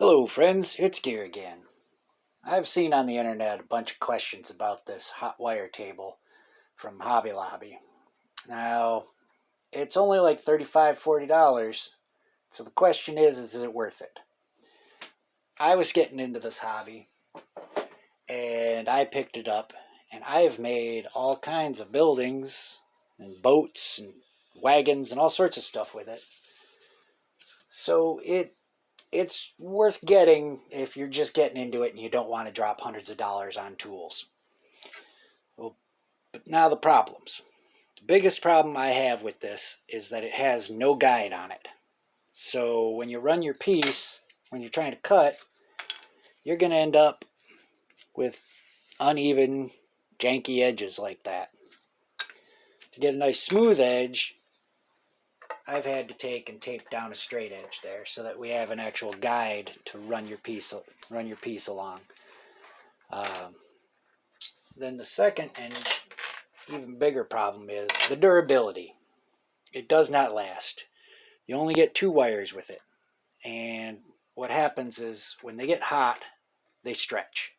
Hello friends, it's Gear again. I've seen on the internet a bunch of questions about this hot wire table from Hobby Lobby. Now, it's only like $35–40, so the question is it worth it? I was getting into this hobby, and I picked it up, and I have made all kinds of buildings, and boats, and wagons, and all sorts of stuff with it. So it's worth getting if you're just getting into it and you don't want to drop hundreds of dollars on tools. Well, but now the problems. The biggest problem I have with this is that it has no guide on it. So when you run your piece, when you're trying to cut, you're going to end up with uneven, janky edges like that. To get a nice smooth edge, I've had to take and tape down a straight edge there so that we have an actual guide to run your piece along. Then the second and even bigger problem is the durability. It does not last. You only get 2 wires with it. And what happens is when they get hot, they stretch.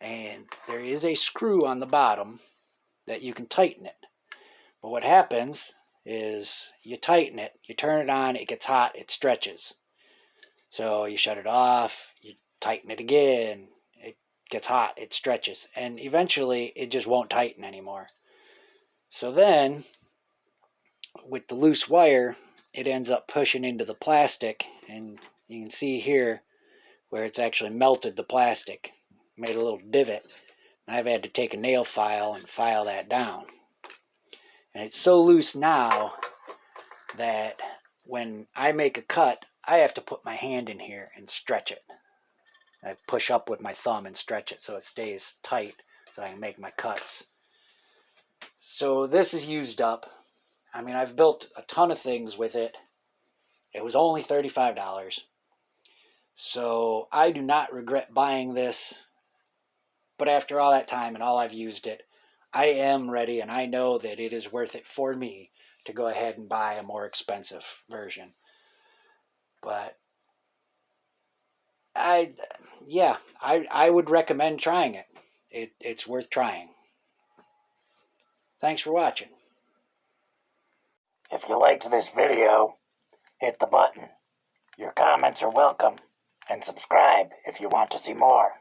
And there is a screw on the bottom that you can tighten it. But what happens is you tighten it, you turn it on, it gets hot, it stretches. So you shut it off, you tighten it again, it gets hot, it stretches, and eventually it just won't tighten anymore. So then, with the loose wire, it ends up pushing into the plastic, and you can see here where it's actually melted the plastic, made a little divot. And I've had to take a nail file and file that down. And it's so loose now that when I make a cut, I have to put my hand in here and stretch it. I push up with my thumb and stretch it so it stays tight so I can make my cuts. So this is used up. I mean, I've built a ton of things with it. It was only $35. So I do not regret buying this. But after all that time and all I've used it, I am ready and I know that it is worth it for me to go ahead and buy a more expensive version. But I would recommend trying it. It's worth trying. Thanks for watching. If you liked this video, hit the button. Your comments are welcome. And subscribe if you want to see more.